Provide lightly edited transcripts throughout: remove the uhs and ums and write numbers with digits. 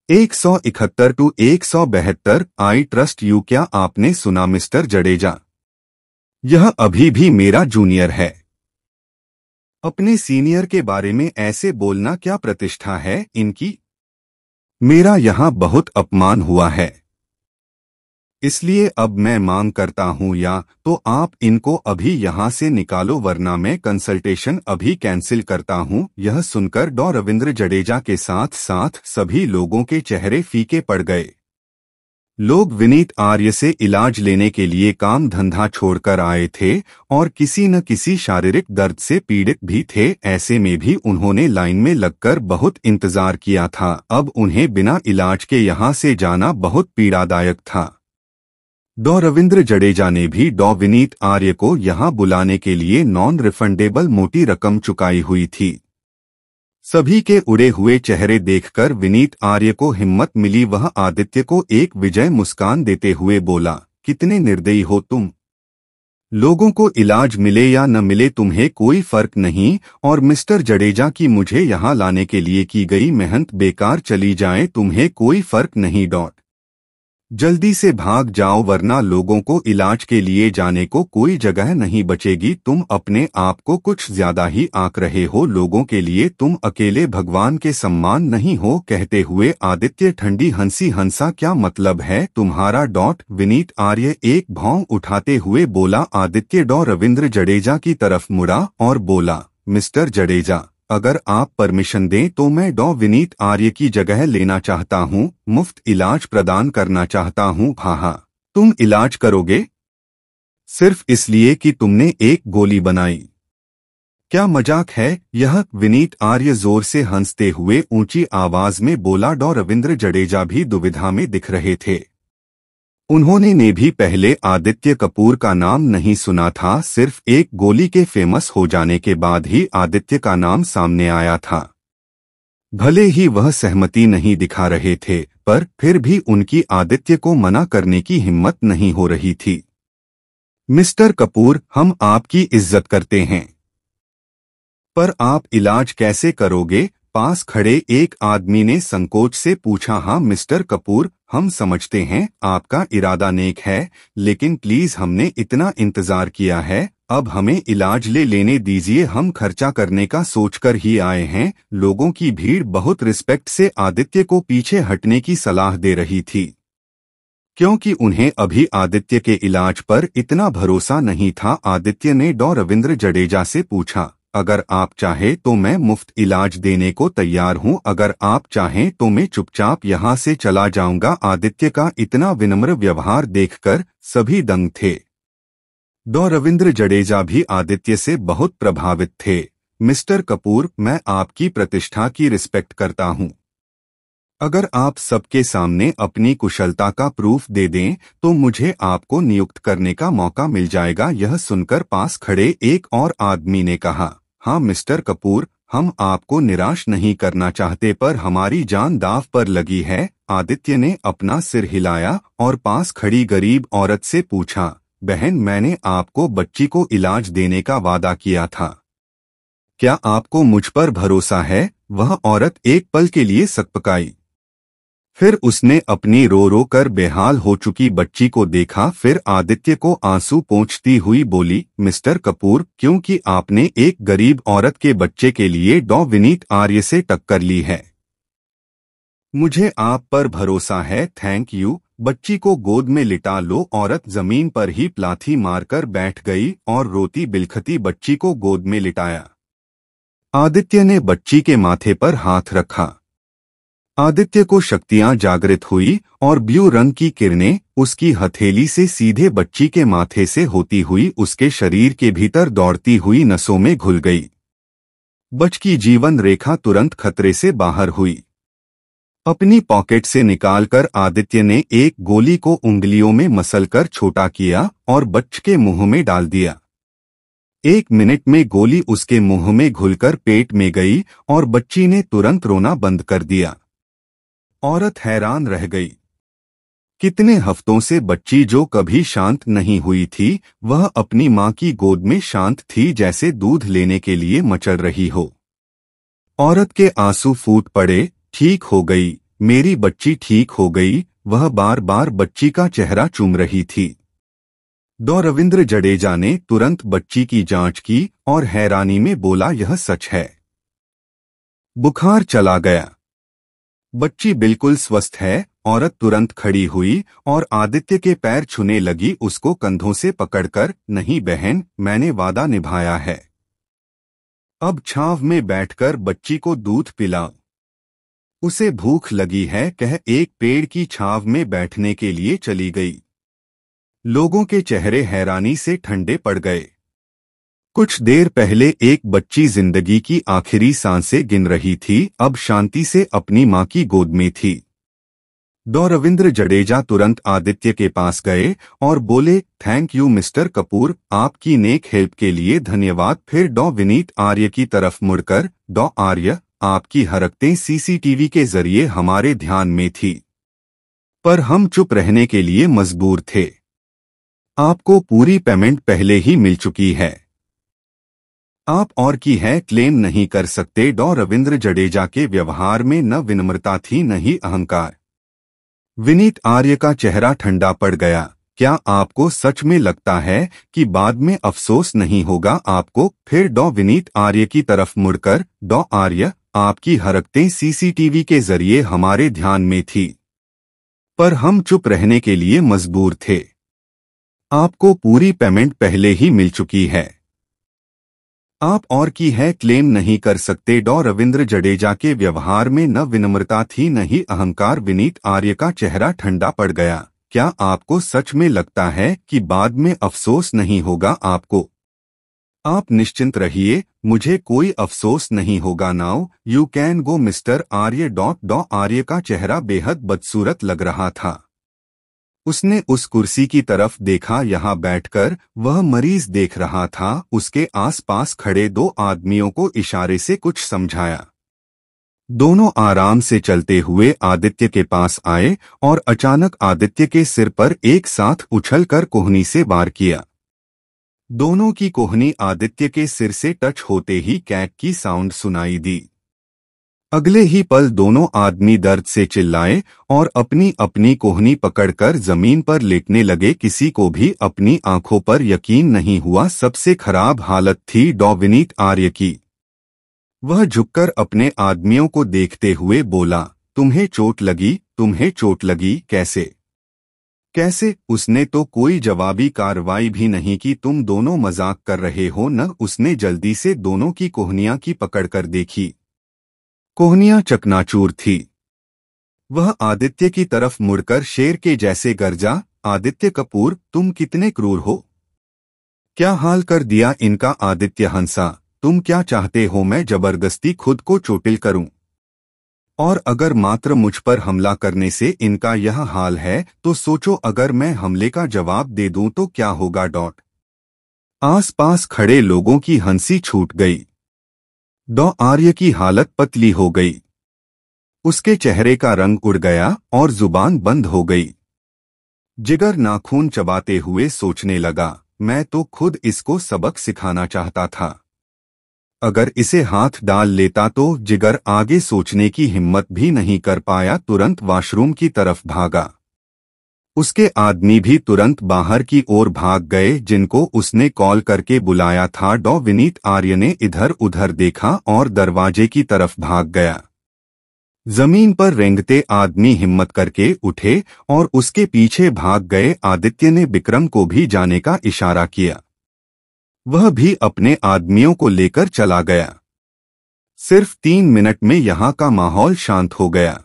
171 to 172 I trust you. क्या आपने सुना मिस्टर जडेजा? यह अभी भी मेरा जूनियर है। अपने सीनियर के बारे में ऐसे बोलना क्या प्रतिष्ठा है इनकी? मेरा यहाँ बहुत अपमान हुआ है, इसलिए अब मैं मांग करता हूँ या तो आप इनको अभी यहाँ से निकालो वरना मैं कंसल्टेशन अभी कैंसिल करता हूँ। यह सुनकर डॉ रविंद्र जडेजा के साथ साथ सभी लोगों के चेहरे फीके पड़ गए। लोग विनीत आर्य से इलाज लेने के लिए काम धंधा छोड़कर आए थे और किसी न किसी शारीरिक दर्द से पीड़ित भी थे। ऐसे में भी उन्होंने लाइन में लगकर बहुत इंतजार किया था। अब उन्हें बिना इलाज के यहाँ से जाना बहुत पीड़ादायक था। डॉ रविंद्र जडेजा ने भी डॉ विनीत आर्य को यहाँ बुलाने के लिए नॉन रिफंडेबल मोटी रकम चुकाई हुई थी। सभी के उड़े हुए चेहरे देखकर विनीत आर्य को हिम्मत मिली। वह आदित्य को एक विजय मुस्कान देते हुए बोला, कितने निर्दयी हो तुम। लोगों को इलाज मिले या न मिले तुम्हें कोई फर्क नहीं, और मिस्टर जडेजा की मुझे यहाँ लाने के लिए की गई मेहनत बेकार चली जाए तुम्हें कोई फर्क नहीं। जल्दी से भाग जाओ वरना लोगों को इलाज के लिए जाने को कोई जगह नहीं बचेगी। तुम अपने आप को कुछ ज्यादा ही आंक रहे हो। लोगों के लिए तुम अकेले भगवान के सम्मान नहीं हो। कहते हुए आदित्य ठंडी हंसी हंसा, क्या मतलब है तुम्हारा? विनीत आर्य एक भौं उठाते हुए बोला। आदित्य डॉ रविंद्र जडेजा की तरफ मुड़ा और बोला, मिस्टर जडेजा, अगर आप परमिशन दें तो मैं डॉ विनीत आर्य की जगह लेना चाहता हूँ। मुफ्त इलाज प्रदान करना चाहता हूँ। हाँ, तुम इलाज करोगे? सिर्फ इसलिए कि तुमने एक गोली बनाई? क्या मजाक है यह? विनीत आर्य जोर से हंसते हुए ऊंची आवाज में बोला। डॉ रविंद्र जडेजा भी दुविधा में दिख रहे थे। उन्होंने ने भी पहले आदित्य कपूर का नाम नहीं सुना था। सिर्फ एक गोली के फेमस हो जाने के बाद ही आदित्य का नाम सामने आया था। भले ही वह सहमति नहीं दिखा रहे थे, पर फिर भी उनकी आदित्य को मना करने की हिम्मत नहीं हो रही थी। मिस्टर कपूर, हम आपकी इज्जत करते हैं, पर आप इलाज कैसे करोगे? पास खड़े एक आदमी ने संकोच से पूछा। हाँ मिस्टर कपूर, हम समझते हैं आपका इरादा नेक है, लेकिन प्लीज हमने इतना इंतजार किया है, अब हमें इलाज लेने दीजिए। हम खर्चा करने का सोचकर ही आए हैं। लोगों की भीड़ बहुत रिस्पेक्ट से आदित्य को पीछे हटने की सलाह दे रही थी, क्योंकि उन्हें अभी आदित्य के इलाज पर इतना भरोसा नहीं था। आदित्य ने डॉ रविंद्र जडेजा से पूछा, अगर आप चाहे तो मैं मुफ्त इलाज देने को तैयार हूं, अगर आप चाहें तो मैं चुपचाप यहां से चला जाऊंगा। आदित्य का इतना विनम्र व्यवहार देखकर सभी दंग थे। डॉ रविंद्र जडेजा भी आदित्य से बहुत प्रभावित थे। मिस्टर कपूर, मैं आपकी प्रतिष्ठा की रिस्पेक्ट करता हूं। अगर आप सबके सामने अपनी कुशलता का प्रूफ दे दें तो मुझे आपको नियुक्त करने का मौका मिल जाएगा। यह सुनकर पास खड़े एक और आदमी ने कहा, हाँ मिस्टर कपूर, हम आपको निराश नहीं करना चाहते, पर हमारी जान दांव पर लगी है। आदित्य ने अपना सिर हिलाया और पास खड़ी गरीब औरत से पूछा, बहन, मैंने आपको बच्ची को इलाज देने का वादा किया था, क्या आपको मुझ पर भरोसा है? वह औरत एक पल के लिए सकपकाई, फिर उसने अपनी रो रो कर बेहाल हो चुकी बच्ची को देखा। फिर आदित्य को आंसू पोंछती हुई बोली, मिस्टर कपूर, क्योंकि आपने एक गरीब औरत के बच्चे के लिए डॉ विनीत आर्य से टक्कर ली है, मुझे आप पर भरोसा है। Thank you. बच्ची को गोद में लिटा लो। औरत जमीन पर ही प्लाथी मारकर बैठ गई और रोती बिलखती बच्ची को गोद में लिटाया। आदित्य ने बच्ची के माथे पर हाथ रखा। आदित्य को शक्तियां जागृत हुई और ब्लू रंग की किरणें उसकी हथेली से सीधे बच्ची के माथे से होती हुई उसके शरीर के भीतर दौड़ती हुई नसों में घुल गई। बच्ची की जीवन रेखा तुरंत खतरे से बाहर हुई। अपनी पॉकेट से निकालकर आदित्य ने एक गोली को उंगलियों में मसलकर छोटा किया और बच्ची के मुंह में डाल दिया। 1 मिनट में गोली उसके मुंह में घुलकर पेट में गई और बच्ची ने तुरंत रोना बंद कर दिया। औरत हैरान रह गई। कितने हफ्तों से बच्ची, जो कभी शांत नहीं हुई थी, वह अपनी मां की गोद में शांत थी, जैसे दूध लेने के लिए मचल रही हो। औरत के आंसू फूट पड़े। ठीक हो गई, मेरी बच्ची ठीक हो गई। वह बार बार बच्ची का चेहरा चूम रही थी। डॉ रविंद्र जडेजा ने तुरंत बच्ची की जांच की और हैरानी में बोला, यह सच है। बुखार चला गया। बच्ची बिल्कुल स्वस्थ है। औरत तुरंत खड़ी हुई और आदित्य के पैर छूने लगी, उसको कंधों से पकड़कर। नहीं बहन, मैंने वादा निभाया है। अब छांव में बैठकर बच्ची को दूध पिलाओ। उसे भूख लगी है, कह एक पेड़ की छांव में बैठने के लिए चली गई। लोगों के चेहरे हैरानी से ठंडे पड़ गए। कुछ देर पहले एक बच्ची जिंदगी की आखिरी सांसें गिन रही थी, अब शांति से अपनी मां की गोद में थी। डॉ रविंद्र जडेजा तुरंत आदित्य के पास गए और बोले, थैंक यू मिस्टर कपूर, आपकी नेक हेल्प के लिए धन्यवाद। फिर डॉ विनीत आर्य की तरफ मुड़कर, डॉ आर्य, आपकी हरकतें सीसीटीवी के जरिए हमारे ध्यान में थी, पर हम चुप रहने के लिए मजबूर थे। आपको पूरी पेमेंट पहले ही मिल चुकी है। आप और की है क्लेम नहीं कर सकते। डॉ रविंद्र जडेजा के व्यवहार में न विनम्रता थी न ही अहंकार। विनीत आर्य का चेहरा ठंडा पड़ गया। क्या आपको सच में लगता है कि बाद में अफसोस नहीं होगा आपको? फिर डॉ विनीत आर्य की तरफ मुड़कर, डॉ आर्य, आपकी हरकतें सीसीटीवी के जरिए हमारे ध्यान में थी, पर हम चुप रहने के लिए मजबूर थे। आपको पूरी पेमेंट पहले ही मिल चुकी है। आप और की है क्लेम नहीं कर सकते। डॉ रविंद्र जडेजा के व्यवहार में न विनम्रता थी न ही अहंकार। विनीत आर्य का चेहरा ठंडा पड़ गया। क्या आपको सच में लगता है कि बाद में अफसोस नहीं होगा आपको? आप निश्चिंत रहिए, मुझे कोई अफसोस नहीं होगा। Now you can go mister Arya. डॉ आर्य का चेहरा बेहद बदसूरत लग रहा था। उसने उस कुर्सी की तरफ देखा, यहाँ बैठकर वह मरीज देख रहा था। उसके आसपास खड़े दो आदमियों को इशारे से कुछ समझाया। दोनों आराम से चलते हुए आदित्य के पास आए और अचानक आदित्य के सिर पर एक साथ उछलकर कोहनी से वार किया। दोनों की कोहनी आदित्य के सिर से टच होते ही कैक की साउंड सुनाई दी। अगले ही पल दोनों आदमी दर्द से चिल्लाए और अपनी अपनी कोहनी पकड़कर जमीन पर लेटने लगे। किसी को भी अपनी आंखों पर यकीन नहीं हुआ। सबसे खराब हालत थी डॉ विनीत आर्य की। वह झुककर अपने आदमियों को देखते हुए बोला, तुम्हें चोट लगी? तुम्हें चोट लगी? कैसे कैसे? उसने तो कोई जवाबी कार्रवाई भी नहीं की। तुम दोनों मजाक कर रहे हो न? उसने जल्दी से दोनों की कोहनियां की पकड़कर देखी। कोहनियां चकनाचूर थी। वह आदित्य की तरफ मुड़कर शेर के जैसे गरजा, आदित्य कपूर, तुम कितने क्रूर हो! क्या हाल कर दिया इनका! आदित्य हंसा, तुम क्या चाहते हो मैं जबरदस्ती खुद को चोटिल करूं? और अगर मात्र मुझ पर हमला करने से इनका यह हाल है तो सोचो अगर मैं हमले का जवाब दे दूं तो क्या होगा? आसपास खड़े लोगों की हंसी छूट गई। डॉ आर्य की हालत पतली हो गई। उसके चेहरे का रंग उड़ गया और जुबान बंद हो गई। जिगर नाखून चबाते हुए सोचने लगा, मैं तो खुद इसको सबक सिखाना चाहता था। अगर इसे हाथ डाल लेता तो। जिगर आगे सोचने की हिम्मत भी नहीं कर पाया, तुरंत वॉशरूम की तरफ भागा। उसके आदमी भी तुरंत बाहर की ओर भाग गए जिनको उसने कॉल करके बुलाया था। डॉ विनीत आर्य ने इधर उधर देखा और दरवाजे की तरफ भाग गया। जमीन पर रेंगते आदमी हिम्मत करके उठे और उसके पीछे भाग गए। आदित्य ने विक्रम को भी जाने का इशारा किया। वह भी अपने आदमियों को लेकर चला गया। सिर्फ 3 मिनट में यहाँ का माहौल शांत हो गया।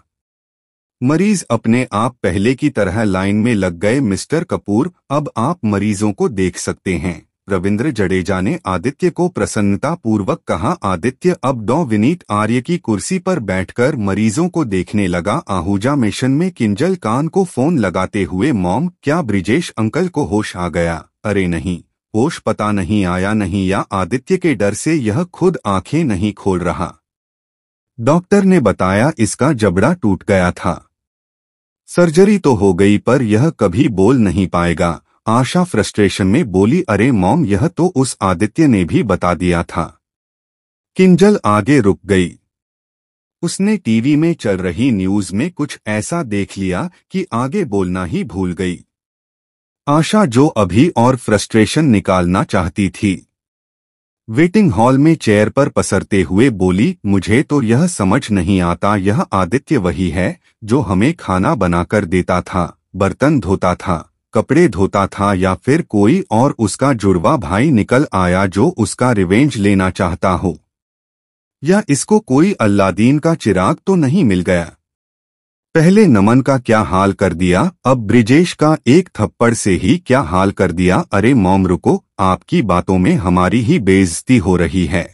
मरीज अपने आप पहले की तरह लाइन में लग गए। मिस्टर कपूर, अब आप मरीजों को देख सकते हैं, रविंद्र जडेजा ने आदित्य को प्रसन्नता पूर्वक कहा। आदित्य अब डॉ विनीत आर्य की कुर्सी पर बैठकर मरीजों को देखने लगा। आहूजा मिशन में किंजल कान को फोन लगाते हुए, मॉम, क्या ब्रिजेश अंकल को होश आ गया? अरे नहीं, होश पता नहीं आया नहीं, या आदित्य के डर से यह खुद आंखें नहीं खोल रहा। डॉक्टर ने बताया इसका जबड़ा टूट गया था। सर्जरी तो हो गई पर यह कभी बोल नहीं पाएगा। आशा फ्रस्ट्रेशन में बोली, अरे मॉम, यह तो उस आदित्य ने भी बता दिया था। किंजल आगे रुक गई। उसने टीवी में चल रही न्यूज में कुछ ऐसा देख लिया कि आगे बोलना ही भूल गई। आशा जो अभी और फ्रस्ट्रेशन निकालना चाहती थी, वेटिंग हॉल में चेयर पर पसरते हुए बोली, मुझे तो यह समझ नहीं आता, यह आदित्य वही है जो हमें खाना बनाकर देता था, बर्तन धोता था, कपड़े धोता था, या फिर कोई और उसका जुड़वा भाई निकल आया जो उसका रिवेंज लेना चाहता हो? या इसको कोई अल्लादीन का चिराग तो नहीं मिल गया? पहले नमन का क्या हाल कर दिया, अब ब्रिजेश का एक थप्पड़ से ही क्या हाल कर दिया। अरे मॉम रुको, आपकी बातों में हमारी ही बेइज्जती हो रही है,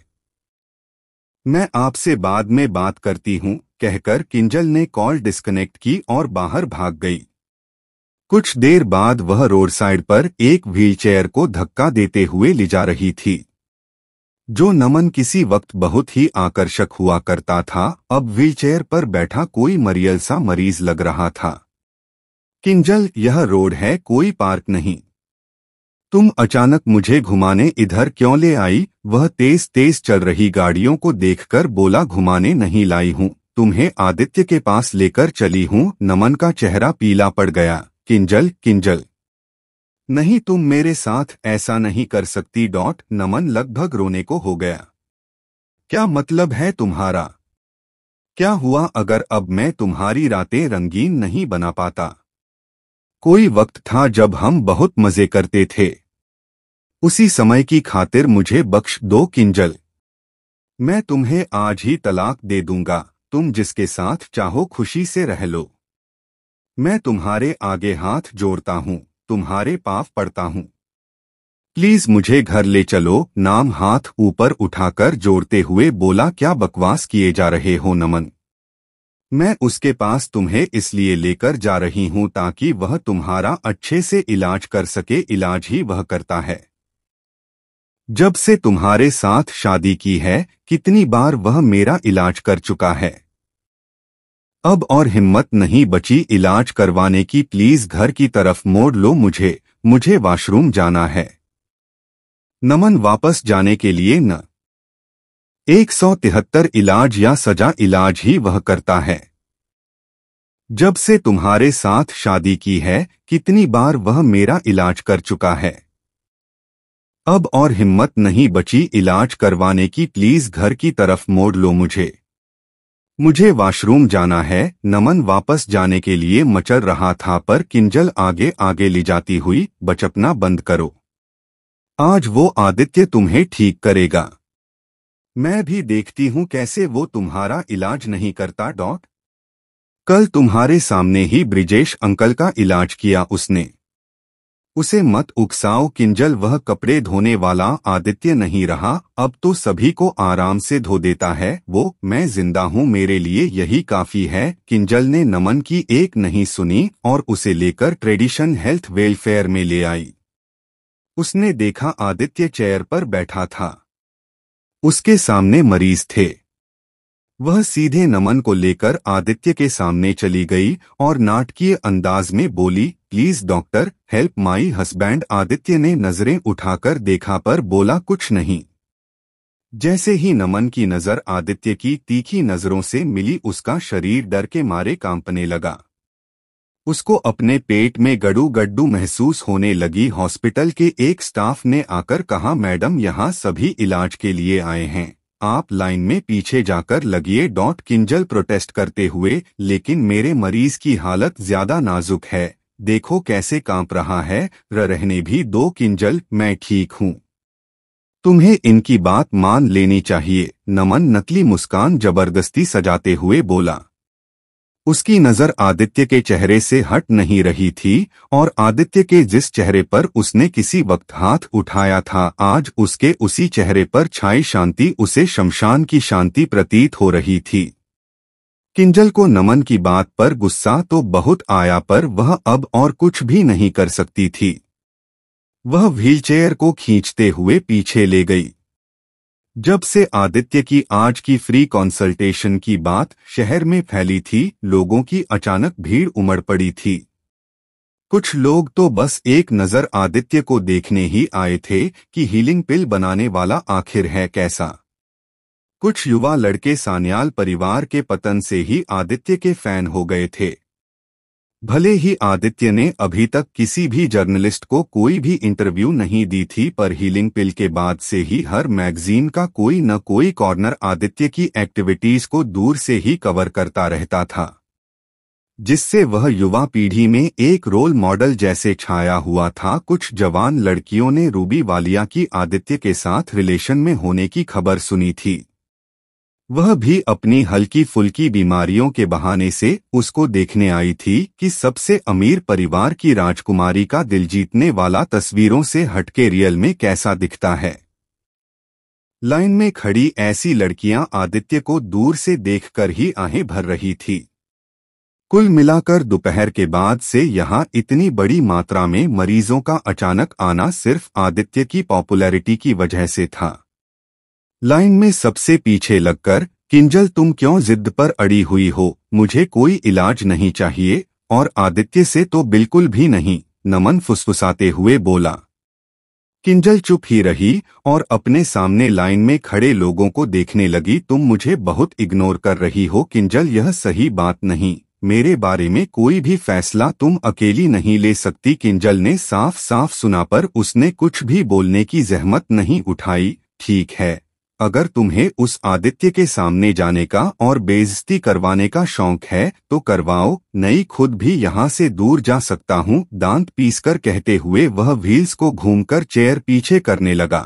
मैं आपसे बाद में बात करती हूँ, कहकर किंजल ने कॉल डिस्कनेक्ट की और बाहर भाग गई। कुछ देर बाद वह रोड साइड पर एक व्हीलचेयर को धक्का देते हुए ले जा रही थी। जो नमन किसी वक्त बहुत ही आकर्षक हुआ करता था, अब व्हीलचेयर पर बैठा कोई मरियल सा मरीज लग रहा था। किंजल, यह रोड है, कोई पार्क नहीं। तुम अचानक मुझे घुमाने इधर क्यों ले आई? वह तेज तेज चल रही गाड़ियों को देखकर बोला, घुमाने नहीं लाई हूँ, तुम्हें आदित्य के पास लेकर चली हूँ। नमन का चेहरा पीला पड़ गया। किंजल, किंजल, नहीं, तुम मेरे साथ ऐसा नहीं कर सकती। नमन लगभग रोने को हो गया। क्या मतलब है तुम्हारा? क्या हुआ अगर अब मैं तुम्हारी रातें रंगीन नहीं बना पाता? कोई वक्त था जब हम बहुत मजे करते थे, उसी समय की खातिर मुझे बख्श दो किंजल। मैं तुम्हें आज ही तलाक दे दूंगा, तुम जिसके साथ चाहो खुशी से रह लो। मैं तुम्हारे आगे हाथ जोड़ता हूँ, तुम्हारे पाँव पड़ता हूँ, प्लीज मुझे घर ले चलो। नाम हाथ ऊपर उठाकर जोड़ते हुए बोला, क्या बकवास किए जा रहे हो नमन? मैं उसके पास तुम्हें इसलिए लेकर जा रही हूँ ताकि वह तुम्हारा अच्छे से इलाज कर सके। इलाज ही वह करता है। जब से तुम्हारे साथ शादी की है, कितनी बार वह मेरा इलाज कर चुका है। अब और हिम्मत नहीं बची इलाज करवाने की, प्लीज घर की तरफ मोड़ लो मुझे वॉशरूम जाना है। नमन वापस जाने के लिए न 173 इलाज या सजा, इलाज ही वह करता है। जब से तुम्हारे साथ शादी की है, कितनी बार वह मेरा इलाज कर चुका है। अब और हिम्मत नहीं बची इलाज करवाने की, प्लीज घर की तरफ मोड़ लो मुझे वॉशरूम जाना है। नमन वापस जाने के लिए मचल रहा था, पर किंजल आगे आगे ले जाती हुई, बचपना बंद करो, आज वो आदित्य तुम्हें ठीक करेगा। मैं भी देखती हूँ कैसे वो तुम्हारा इलाज नहीं करता। कल तुम्हारे सामने ही ब्रिजेश अंकल का इलाज किया उसने, उसे मत उकसाओ किंजल, वह कपड़े धोने वाला आदित्य नहीं रहा, अब तो सभी को आराम से धो देता है वो। मैं जिंदा हूँ, मेरे लिए यही काफी है। किंजल ने नमन की एक नहीं सुनी और उसे लेकर ट्रेडिशन हेल्थ वेलफेयर में ले आई। उसने देखा आदित्य चेयर पर बैठा था, उसके सामने मरीज थे। वह सीधे नमन को लेकर आदित्य के सामने चली गई और नाटकीय अंदाज में बोली, please doctor, help my husband. Aditya ने नजरें उठाकर देखा पर बोला कुछ नहीं। जैसे ही नमन की नजर आदित्य की तीखी नजरों से मिली, उसका शरीर डर के मारे कांपने लगा। उसको अपने पेट में गड्डू गड्डू महसूस होने लगी। हॉस्पिटल के एक स्टाफ ने आकर कहा, मैडम यहाँ सभी इलाज के लिए आए हैं, आप लाइन में पीछे जाकर लगिए। किंजल प्रोटेस्ट करते हुए, लेकिन मेरे मरीज की हालत ज्यादा नाजुक है, देखो कैसे कांप रहा है, रहने भी दो किंजल, मैं ठीक हूँ, तुम्हें इनकी बात मान लेनी चाहिए। नमन नकली मुस्कान जबरदस्ती सजाते हुए बोला। उसकी नजर आदित्य के चेहरे से हट नहीं रही थी और आदित्य के जिस चेहरे पर उसने किसी वक्त हाथ उठाया था, आज उसके उसी चेहरे पर छाई शांति उसे शमशान की शांति प्रतीत हो रही थी। किंजल को नमन की बात पर गुस्सा तो बहुत आया, पर वह अब और कुछ भी नहीं कर सकती थी। वह व्हीलचेयर को खींचते हुए पीछे ले गई। जब से आदित्य की आज की फ्री कंसल्टेशन की बात शहर में फैली थी, लोगों की अचानक भीड़ उमड़ पड़ी थी। कुछ लोग तो बस एक नजर आदित्य को देखने ही आए थे कि हीलिंग पिल बनाने वाला आखिर है कैसा। कुछ युवा लड़के सान्याल परिवार के पतन से ही आदित्य के फैन हो गए थे। भले ही आदित्य ने अभी तक किसी भी जर्नलिस्ट को कोई भी इंटरव्यू नहीं दी थी, पर हीलिंग पिल के बाद से ही हर मैगजीन का कोई न कोई कॉर्नर आदित्य की एक्टिविटीज को दूर से ही कवर करता रहता था, जिससे वह युवा पीढ़ी में एक रोल मॉडल जैसे छाया हुआ था। कुछ जवान लड़कियों ने रूबी वालिया की आदित्य के साथ रिलेशन में होने की खबर सुनी थी। वह भी अपनी हल्की फुल्की बीमारियों के बहाने से उसको देखने आई थी कि सबसे अमीर परिवार की राजकुमारी का दिल जीतने वाला तस्वीरों से हटके रियल में कैसा दिखता है। लाइन में खड़ी ऐसी लड़कियां आदित्य को दूर से देखकर ही आहें भर रही थी। कुल मिलाकर दोपहर के बाद से यहाँ इतनी बड़ी मात्रा में मरीजों का अचानक आना सिर्फ आदित्य की पॉपुलैरिटी की वजह से था। लाइन में सबसे पीछे लगकर, किंजल तुम क्यों जिद पर अड़ी हुई हो, मुझे कोई इलाज नहीं चाहिए। और आदित्य से तो बिल्कुल भी नहीं, नमन फुसफुसाते हुए बोला। किंजल चुप ही रही और अपने सामने लाइन में खड़े लोगों को देखने लगी। तुम मुझे बहुत इग्नोर कर रही हो किंजल, यह सही बात नहीं। मेरे बारे में कोई भी फैसला तुम अकेली नहीं ले सकती। किंजल ने साफ साफ सुना, पर उसने कुछ भी बोलने की जहमत नहीं उठाई। ठीक है, अगर तुम्हें उस आदित्य के सामने जाने का और बेइज्जती करवाने का शौक है तो करवाओ, नहीं खुद भी यहाँ से दूर जा सकता हूँ। दांत पीसकर कहते हुए वह व्हील्स को घूमकर चेयर पीछे करने लगा।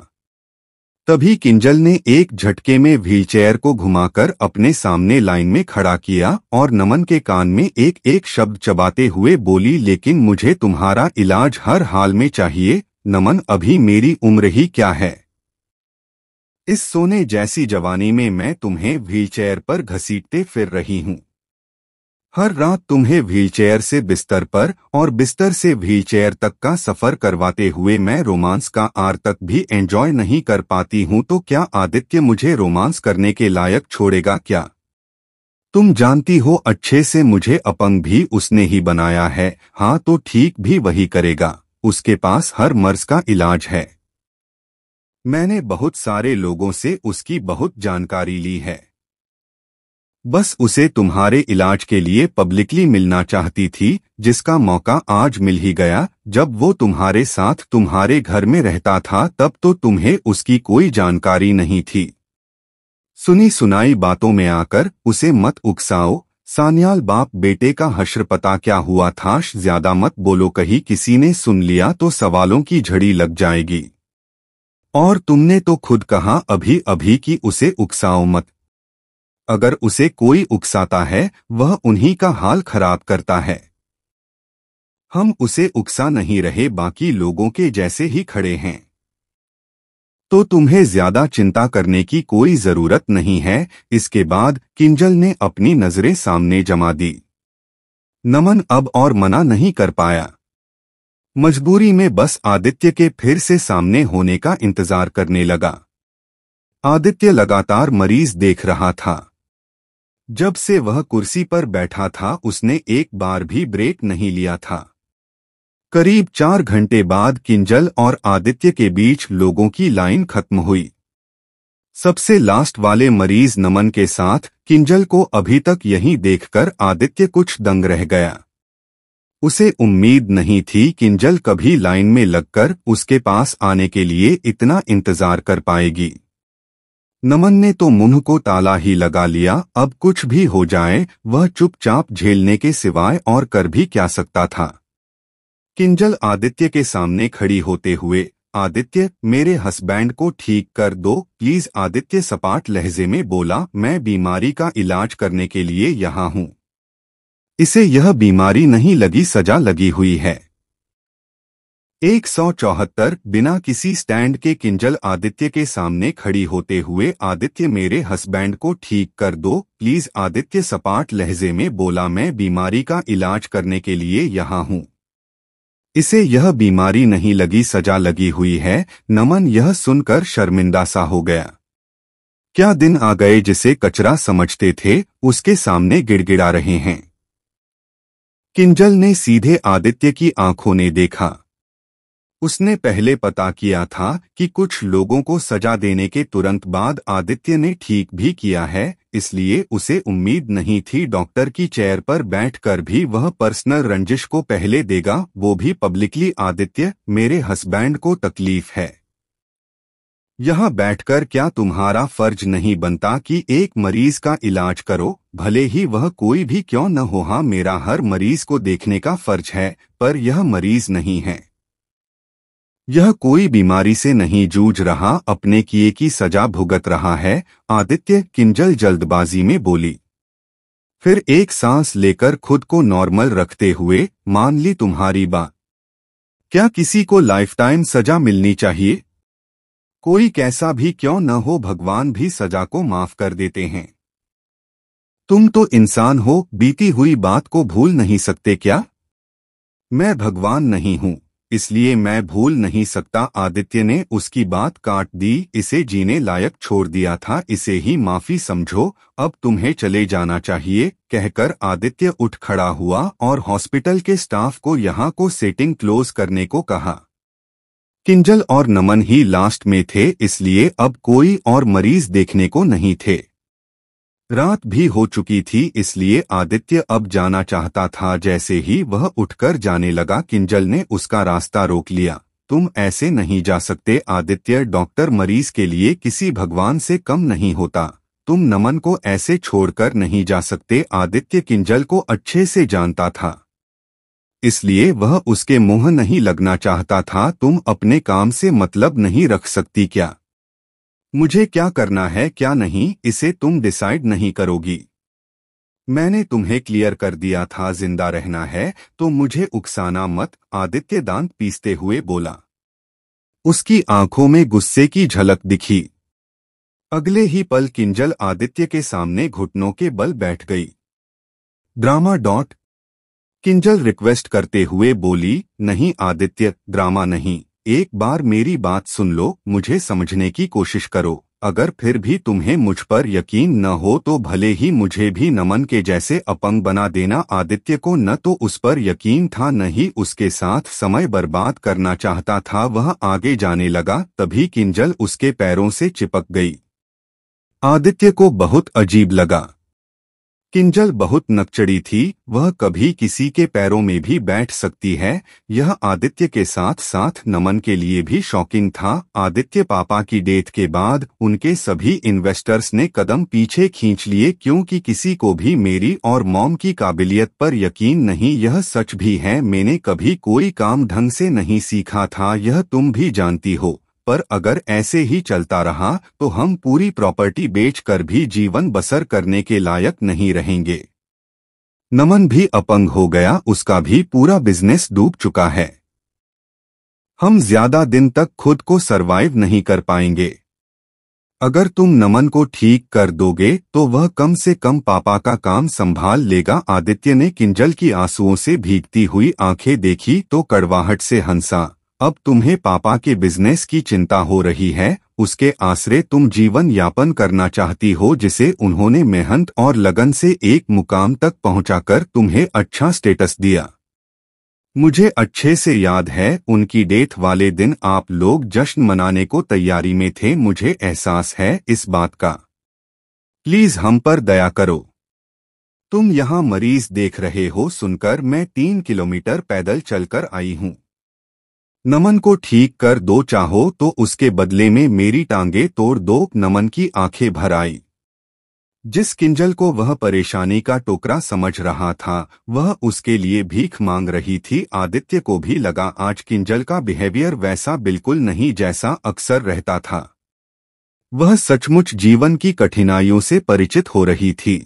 तभी किंजल ने एक झटके में व्हीलचेयर को घुमाकर अपने सामने लाइन में खड़ा किया और नमन के कान में एक एक शब्द चबाते हुए बोली, लेकिन मुझे तुम्हारा इलाज हर हाल में चाहिए। नमन, अभी मेरी उम्र ही क्या है? इस सोने जैसी जवानी में मैं तुम्हें व्हीलचेयर पर घसीटते फिर रही हूँ। हर रात तुम्हें व्हीलचेयर से बिस्तर पर और बिस्तर से व्हीलचेयर तक का सफर करवाते हुए मैं रोमांस का आर तक भी एंजॉय नहीं कर पाती हूँ, तो क्या आदित्य मुझे रोमांस करने के लायक छोड़ेगा क्या? तुम जानती हो अच्छे से मुझे अपंग भी उसने ही बनाया है। हाँ, तो ठीक भी वही करेगा। उसके पास हर मर्ज का इलाज है। मैंने बहुत सारे लोगों से उसकी बहुत जानकारी ली है। बस उसे तुम्हारे इलाज के लिए पब्लिकली मिलना चाहती थी, जिसका मौका आज मिल ही गया। जब वो तुम्हारे साथ तुम्हारे घर में रहता था तब तो तुम्हें उसकी कोई जानकारी नहीं थी। सुनी सुनाई बातों में आकर उसे मत उकसाओ। सान्याल बाप बेटे का हश्र पता क्या हुआ था? ज्यादा मत बोलो, कहीं किसी ने सुन लिया तो सवालों की झड़ी लग जाएगी। और तुमने तो खुद कहा अभी अभी कि उसे उकसाओ मत। अगर उसे कोई उकसाता है वह उन्हीं का हाल खराब करता है। हम उसे उकसा नहीं रहे, बाकी लोगों के जैसे ही खड़े हैं। तो तुम्हें ज्यादा चिंता करने की कोई जरूरत नहीं है। इसके बाद किंजल ने अपनी नजरें सामने जमा दी। नमन अब और मना नहीं कर पाया। मजबूरी में बस आदित्य के फिर से सामने होने का इंतजार करने लगा। आदित्य लगातार मरीज देख रहा था। जब से वह कुर्सी पर बैठा था उसने एक बार भी ब्रेक नहीं लिया था। करीब 4 घंटे बाद किंजल और आदित्य के बीच लोगों की लाइन खत्म हुई। सबसे लास्ट वाले मरीज नमन के साथ किंजल को अभी तक यहीं देखकर आदित्य कुछ दंग रह गया। उसे उम्मीद नहीं थी किंजल कभी लाइन में लगकर उसके पास आने के लिए इतना इंतजार कर पाएगी। नमन ने तो मुंह को ताला ही लगा लिया। अब कुछ भी हो जाए वह चुपचाप झेलने के सिवाय और कर भी क्या सकता था। किंजल आदित्य के सामने खड़ी होते हुए, आदित्य मेरे हस्बैंड को ठीक कर दो प्लीज। आदित्य सपाट लहजे में बोला, मैं बीमारी का इलाज करने के लिए यहाँ हूँ। इसे यह बीमारी नहीं लगी, सजा लगी हुई है। 174 बिना किसी स्टैंड के किंजल आदित्य के सामने खड़ी होते हुए, आदित्य मेरे हस्बैंड को ठीक कर दो प्लीज। आदित्य सपाट लहजे में बोला, मैं बीमारी का इलाज करने के लिए यहाँ हूँ। इसे यह बीमारी नहीं लगी, सजा लगी हुई है। नमन यह सुनकर शर्मिंदा सा हो गया। क्या दिन आ गए जिसे कचरा समझते थे उसके सामने गिड़गिड़ा रहे हैं। किंजल ने सीधे आदित्य की आंखों ने देखा। उसने पहले पता किया था कि कुछ लोगों को सजा देने के तुरंत बाद आदित्य ने ठीक भी किया है, इसलिए उसे उम्मीद नहीं थी डॉक्टर की चेयर पर बैठकर भी वह पर्सनल रंजिश को पहले देगा, वो भी पब्लिकली। आदित्य, मेरे हस्बैंड को तकलीफ है। यहाँ बैठकर क्या तुम्हारा फर्ज नहीं बनता कि एक मरीज का इलाज करो, भले ही वह कोई भी क्यों न हो। हाँ, मेरा हर मरीज को देखने का फर्ज है, पर यह मरीज नहीं है। यह कोई बीमारी से नहीं जूझ रहा, अपने किए की सजा भुगत रहा है। आदित्य, किंजल जल्दबाजी में बोली। फिर एक सांस लेकर खुद को नॉर्मल रखते हुए, मान ली तुम्हारी बात। क्या किसी को लाइफ टाइम सजा मिलनी चाहिए? कोई कैसा भी क्यों न हो, भगवान भी सजा को माफ कर देते हैं। तुम तो इंसान हो, बीती हुई बात को भूल नहीं सकते क्या? मैं भगवान नहीं हूँ, इसलिए मैं भूल नहीं सकता। आदित्य ने उसकी बात काट दी। इसे जीने लायक छोड़ दिया था, इसे ही माफी समझो, अब तुम्हें चले जाना चाहिए, कहकर आदित्य उठ खड़ा हुआ और हॉस्पिटल के स्टाफ को यहाँ को सेटिंग क्लोज करने को कहा। किंजल और नमन ही लास्ट में थे, इसलिए अब कोई और मरीज देखने को नहीं थे। रात भी हो चुकी थी, इसलिए आदित्य अब जाना चाहता था। जैसे ही वह उठकर जाने लगा, किंजल ने उसका रास्ता रोक लिया। तुम ऐसे नहीं जा सकते आदित्य, डॉक्टर मरीज के लिए किसी भगवान से कम नहीं होता। तुम नमन को ऐसे छोड़कर नहीं जा सकते। आदित्य किंजल को अच्छे से जानता था, इसलिए वह उसके मुंह नहीं लगना चाहता था। तुम अपने काम से मतलब नहीं रख सकती क्या? मुझे क्या करना है क्या नहीं, इसे तुम डिसाइड नहीं करोगी। मैंने तुम्हें क्लियर कर दिया था, जिंदा रहना है तो मुझे उकसाना मत, आदित्य दांत पीसते हुए बोला। उसकी आंखों में गुस्से की झलक दिखी। अगले ही पल किंजल आदित्य के सामने घुटनों के बल बैठ गई। ड्रामा डॉट किंजल रिक्वेस्ट करते हुए बोली। नहीं आदित्य, ड्रामा नहीं, एक बार मेरी बात सुन लो, मुझे समझने की कोशिश करो। अगर फिर भी तुम्हें मुझ पर यकीन न हो तो भले ही मुझे भी नमन के जैसे अपंग बना देना। आदित्य को न तो उस पर यकीन था, न ही उसके साथ समय बर्बाद करना चाहता था। वह आगे जाने लगा, तभी किंजल उसके पैरों से चिपक गई। आदित्य को बहुत अजीब लगा। किंजल बहुत नकचड़ी थी, वह कभी किसी के पैरों में भी बैठ सकती है। यह आदित्य के साथ साथ नमन के लिए भी शॉकिंग था। आदित्य पापा की डेथ के बाद उनके सभी इन्वेस्टर्स ने कदम पीछे खींच लिए, क्योंकि किसी को भी मेरी और मॉम की काबिलियत पर यकीन नहीं। यह सच भी है, मैंने कभी कोई काम ढंग से नहीं सीखा था, यह तुम भी जानती हो। पर अगर ऐसे ही चलता रहा तो हम पूरी प्रॉपर्टी बेचकर भी जीवन बसर करने के लायक नहीं रहेंगे। नमन भी अपंग हो गया, उसका भी पूरा बिजनेस डूब चुका है। हम ज्यादा दिन तक खुद को सरवाइव नहीं कर पाएंगे। अगर तुम नमन को ठीक कर दोगे तो वह कम से कम पापा का काम संभाल लेगा। आदित्य ने किंजल की आंसुओं से भीगती हुई आंखें देखी तो कड़वाहट से हंसा। अब तुम्हें पापा के बिजनेस की चिंता हो रही है, उसके आसरे तुम जीवन यापन करना चाहती हो, जिसे उन्होंने मेहनत और लगन से एक मुकाम तक पहुंचाकर तुम्हें अच्छा स्टेटस दिया। मुझे अच्छे से याद है, उनकी डेथ वाले दिन आप लोग जश्न मनाने को तैयारी में थे, मुझे एहसास है इस बात का। प्लीज हम पर दया करो। तुम यहाँ मरीज देख रहे हो सुनकर मैं 3 किलोमीटर पैदल चलकर आई हूँ। नमन को ठीक कर दो, चाहो तो उसके बदले में मेरी टांगे तोड़ दो। नमन की आंखें भर आई। जिस किंजल को वह परेशानी का टोकरा समझ रहा था, वह उसके लिए भीख मांग रही थी। आदित्य को भी लगा आज किंजल का बिहेवियर वैसा बिल्कुल नहीं जैसा अक्सर रहता था। वह सचमुच जीवन की कठिनाइयों से परिचित हो रही थी।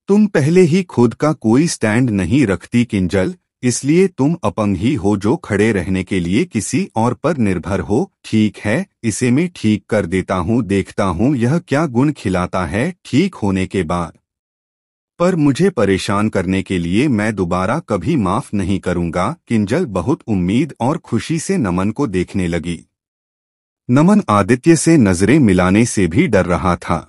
तुम पहले ही खुद का कोई स्टैंड नहीं रखती किंजल, इसलिए तुम अपंग ही हो जो खड़े रहने के लिए किसी और पर निर्भर हो। ठीक है, इसे मैं ठीक कर देता हूँ, देखता हूँ यह क्या गुण खिलाता है ठीक होने के बाद। पर मुझे परेशान करने के लिए मैं दोबारा कभी माफ नहीं करूँगा। किंजल बहुत उम्मीद और खुशी से नमन को देखने लगी। नमन आदित्य से नजरें मिलाने से भी डर रहा था।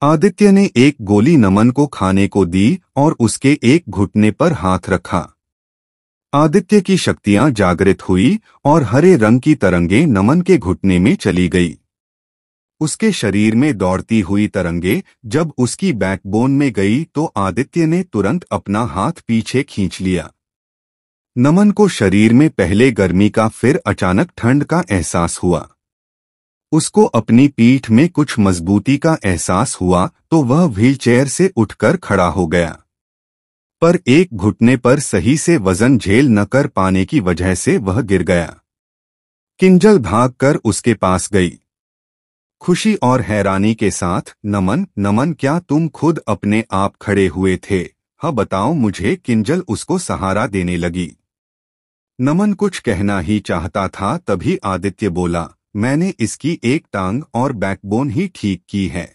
आदित्य ने एक गोली नमन को खाने को दी और उसके एक घुटने पर हाथ रखा। आदित्य की शक्तियां जागृत हुई और हरे रंग की तरंगे नमन के घुटने में चली गई। उसके शरीर में दौड़ती हुई तरंगे जब उसकी बैकबोन में गई तो आदित्य ने तुरंत अपना हाथ पीछे खींच लिया। नमन को शरीर में पहले गर्मी का फिर अचानक ठंड का एहसास हुआ। उसको अपनी पीठ में कुछ मजबूती का एहसास हुआ तो वह व्हीलचेयर से उठकर खड़ा हो गया, पर एक घुटने पर सही से वजन झेल न कर पाने की वजह से वह गिर गया। किंजल भागकर उसके पास गई, खुशी और हैरानी के साथ, नमन नमन क्या तुम खुद अपने आप खड़े हुए थे? हाँ बताओ मुझे। किंजल उसको सहारा देने लगी। नमन कुछ कहना ही चाहता था तभी आदित्य बोला, मैंने इसकी एक टांग और बैकबोन ही ठीक की है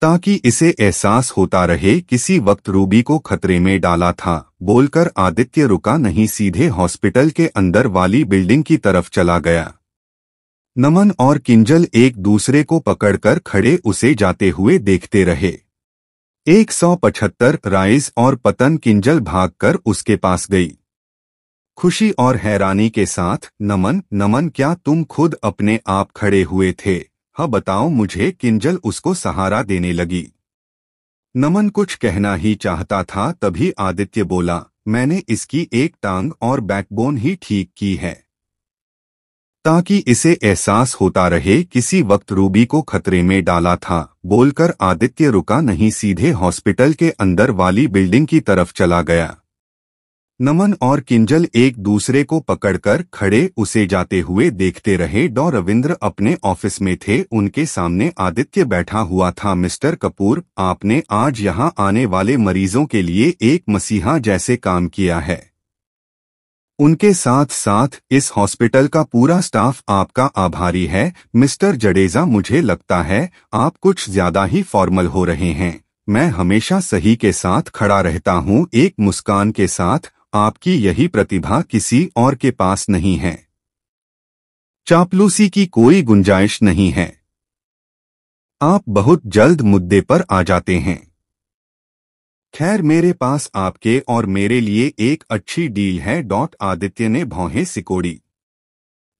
ताकि इसे एहसास होता रहे किसी वक्त रूबी को खतरे में डाला था। बोलकर आदित्य रुका नहीं, सीधे हॉस्पिटल के अंदर वाली बिल्डिंग की तरफ चला गया। नमन और किंजल एक दूसरे को पकड़कर खड़े उसे जाते हुए देखते रहे। 175 राइज और पतन। किंजल भागकर उसके पास गई, खुशी और हैरानी के साथ, नमन नमन क्या तुम खुद अपने आप खड़े हुए थे? हाँ बताओ मुझे। किंजल उसको सहारा देने लगी। नमन कुछ कहना ही चाहता था तभी आदित्य बोला, मैंने इसकी एक टांग और बैकबोन ही ठीक की है ताकि इसे एहसास होता रहे किसी वक्त रूबी को खतरे में डाला था। बोलकर आदित्य रुका नहीं, सीधे हॉस्पिटल के अंदर वाली बिल्डिंग की तरफ चला गया। नमन और किंजल एक दूसरे को पकड़कर खड़े उसे जाते हुए देखते रहे। डॉ रविंद्र अपने ऑफिस में थे, उनके सामने आदित्य बैठा हुआ था। मिस्टर कपूर, आपने आज यहाँ आने वाले मरीजों के लिए एक मसीहा जैसे काम किया है। उनके साथ साथ इस हॉस्पिटल का पूरा स्टाफ आपका आभारी है। मिस्टर जडेजा, मुझे लगता है आप कुछ ज्यादा ही फॉर्मल हो रहे हैं। मैं हमेशा सही के साथ खड़ा रहता हूँ। एक मुस्कान के साथ, आपकी यही प्रतिभा किसी और के पास नहीं है। चापलूसी की कोई गुंजाइश नहीं है। आप बहुत जल्द मुद्दे पर आ जाते हैं। खैर, मेरे पास आपके और मेरे लिए एक अच्छी डील है। आदित्य ने भौहें सिकोड़ी।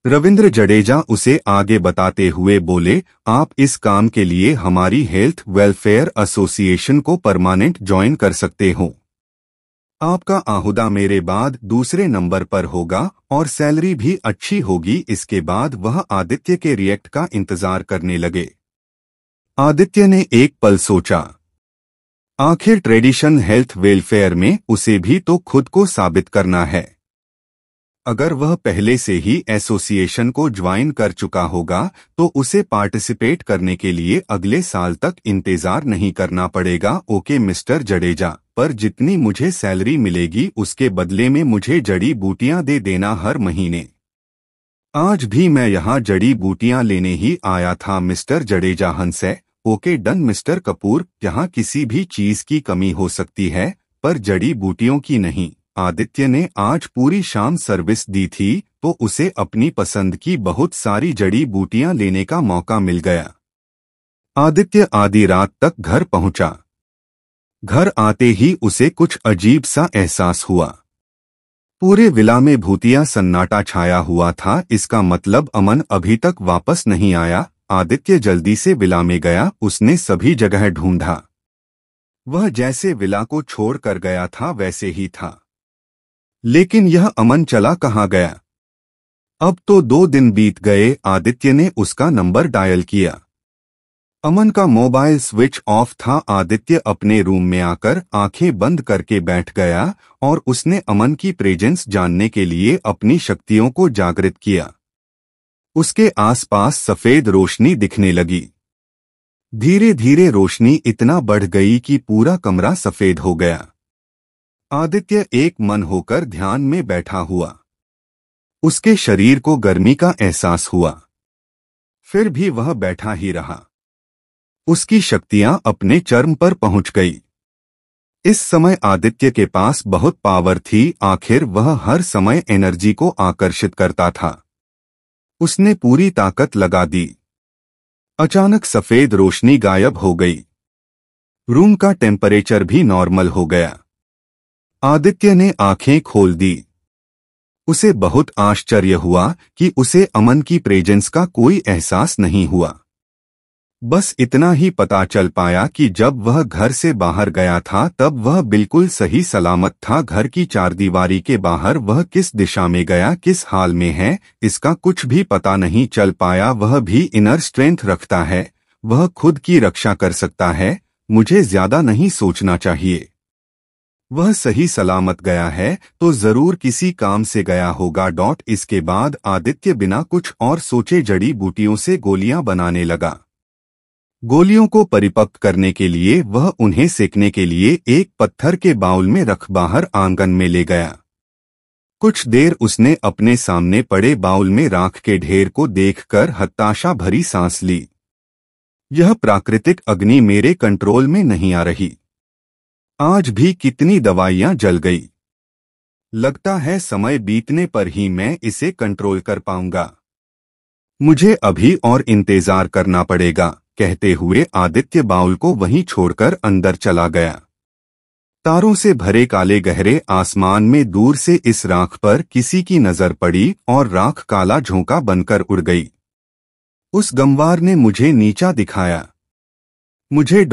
रविंद्र जडेजा उसे आगे बताते हुए बोले, आप इस काम के लिए हमारी हेल्थ वेलफेयर एसोसिएशन को परमानेंट ज्वाइन कर सकते हो। आपका आहुदा मेरे बाद दूसरे नंबर पर होगा और सैलरी भी अच्छी होगी। इसके बाद वह आदित्य के रिएक्ट का इंतजार करने लगे। आदित्य ने एक पल सोचा, आखिर ट्रेडिशन हेल्थ वेलफेयर में उसे भी तो खुद को साबित करना है। अगर वह पहले से ही एसोसिएशन को ज्वाइन कर चुका होगा तो उसे पार्टिसिपेट करने के लिए अगले साल तक इंतजार नहीं करना पड़ेगा। ओके मिस्टर जडेजा, पर जितनी मुझे सैलरी मिलेगी उसके बदले में मुझे जड़ी बूटियां दे देना हर महीने। आज भी मैं यहाँ जड़ी बूटियां लेने ही आया था। मिस्टर जडेजा हंसे। ओके डन मिस्टर कपूर, यहाँ किसी भी चीज की कमी हो सकती है पर जड़ी बूटियों की नहीं। आदित्य ने आज पूरी शाम सर्विस दी थी तो उसे अपनी पसंद की बहुत सारी जड़ी बूटियां लेने का मौका मिल गया। आदित्य आधी रात तक घर पहुंचा। घर आते ही उसे कुछ अजीब सा एहसास हुआ। पूरे विला में भूतिया सन्नाटा छाया हुआ था। इसका मतलब अमन अभी तक वापस नहीं आया। आदित्य जल्दी से विला में गया। उसने सभी जगह ढूंढा। वह जैसे विला को छोड़ कर गया था वैसे ही था, लेकिन यह अमन चला कहाँ गया? अब तो 2 दिन बीत गए। आदित्य ने उसका नंबर डायल किया। अमन का मोबाइल स्विच ऑफ था। आदित्य अपने रूम में आकर आंखें बंद करके बैठ गया और उसने अमन की प्रेजेंस जानने के लिए अपनी शक्तियों को जागृत किया। उसके आसपास सफेद रोशनी दिखने लगी। धीरे धीरे रोशनी इतना बढ़ गई कि पूरा कमरा सफेद हो गया। आदित्य एक मन होकर ध्यान में बैठा हुआ। उसके शरीर को गर्मी का एहसास हुआ, फिर भी वह बैठा ही रहा। उसकी शक्तियां अपने चरम पर पहुंच गई। इस समय आदित्य के पास बहुत पावर थी। आखिर वह हर समय एनर्जी को आकर्षित करता था। उसने पूरी ताकत लगा दी। अचानक सफेद रोशनी गायब हो गई। रूम का टेम्परेचर भी नॉर्मल हो गया। आदित्य ने आंखें खोल दी। उसे बहुत आश्चर्य हुआ कि उसे अमन की प्रेजेंस का कोई एहसास नहीं हुआ। बस इतना ही पता चल पाया कि जब वह घर से बाहर गया था तब वह बिल्कुल सही सलामत था। घर की चारदीवारी के बाहर वह किस दिशा में गया, किस हाल में है, इसका कुछ भी पता नहीं चल पाया। वह भी इनर स्ट्रेंथ रखता है, वह खुद की रक्षा कर सकता है। मुझे ज्यादा नहीं सोचना चाहिए। वह सही सलामत गया है तो जरूर किसी काम से गया होगा। इसके बाद आदित्य बिना कुछ और सोचे जड़ी बूटियों से गोलियां बनाने लगा। गोलियों को परिपक्व करने के लिए वह उन्हें सेकने के लिए एक पत्थर के बाउल में रख बाहर आंगन में ले गया। कुछ देर उसने अपने सामने पड़े बाउल में राख के ढेर को देखकर हताशा भरी सांस ली। यह प्राकृतिक अग्नि मेरे कंट्रोल में नहीं आ रही। आज भी कितनी दवाइयां जल गई। लगता है समय बीतने पर ही मैं इसे कंट्रोल कर पाऊंगा। मुझे अभी और इंतजार करना पड़ेगा। कहते हुए आदित्य बाउल को वहीं छोड़कर अंदर चला गया। तारों से भरे काले गहरे आसमान में दूर से इस राख पर किसी की नजर पड़ी और राख काला झोंका बनकर उड़ गई। उस गंवार ने मुझे नीचा दिखाया। मुझे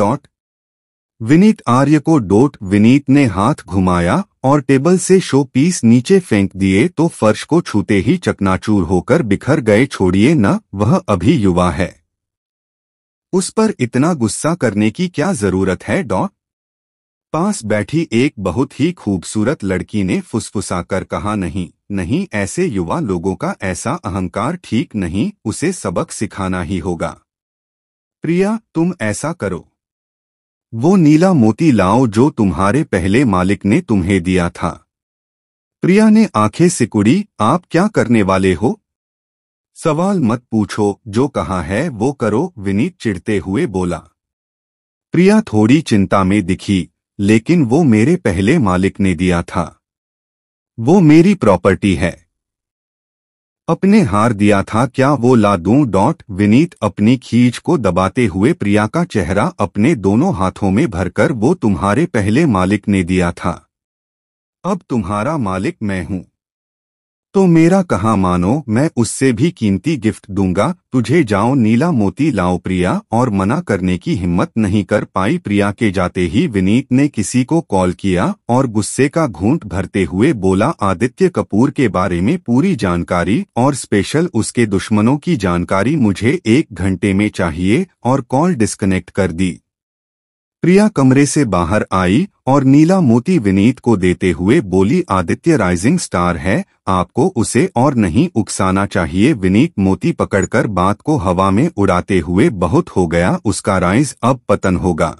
विनीत आर्य को विनीत ने हाथ घुमाया और टेबल से शो पीस नीचे फेंक दिए तो फर्श को छूते ही चकनाचूर होकर बिखर गए। छोड़िए न, वह अभी युवा है। उस पर इतना गुस्सा करने की क्या जरूरत है? पास बैठी एक बहुत ही खूबसूरत लड़की ने फुसफुसाकर कहा, नहीं नहीं, ऐसे युवा लोगों का ऐसा अहंकार ठीक नहीं, उसे सबक सिखाना ही होगा। प्रिया, तुम ऐसा करो, वो नीला मोती लाओ जो तुम्हारे पहले मालिक ने तुम्हें दिया था। प्रिया ने आंखें सिकुड़ी। आप क्या करने वाले हो? सवाल मत पूछो, जो कहा है वो करो, विनीत चिढ़ते हुए बोला। प्रिया थोड़ी चिंता में दिखी, लेकिन वो मेरे पहले मालिक ने दिया था, वो मेरी प्रॉपर्टी है। अपने हार दिया था, क्या वो ला दूं? विनीत अपनी खींच को दबाते हुए प्रिया का चेहरा अपने दोनों हाथों में भरकर, वो तुम्हारे पहले मालिक ने दिया था, अब तुम्हारा मालिक मैं हूं, तो मेरा कहाँ मानो, मैं उससे भी कीमती गिफ्ट दूंगा तुझे। जाओ नीला मोती लाओ। प्रिया और मना करने की हिम्मत नहीं कर पाई। प्रिया के जाते ही विनीत ने किसी को कॉल किया और गुस्से का घूंट भरते हुए बोला, आदित्य कपूर के बारे में पूरी जानकारी और स्पेशल उसके दुश्मनों की जानकारी मुझे 1 घंटे में चाहिए, और कॉल डिस्कनेक्ट कर दी। प्रिया कमरे से बाहर आई और नीला मोती विनीत को देते हुए बोली, आदित्य राइजिंग स्टार है, आपको उसे और नहीं उकसाना चाहिए। विनीत मोती पकड़कर बात को हवा में उड़ाते हुए, बहुत हो गया, उसका राइज अब पतन होगा।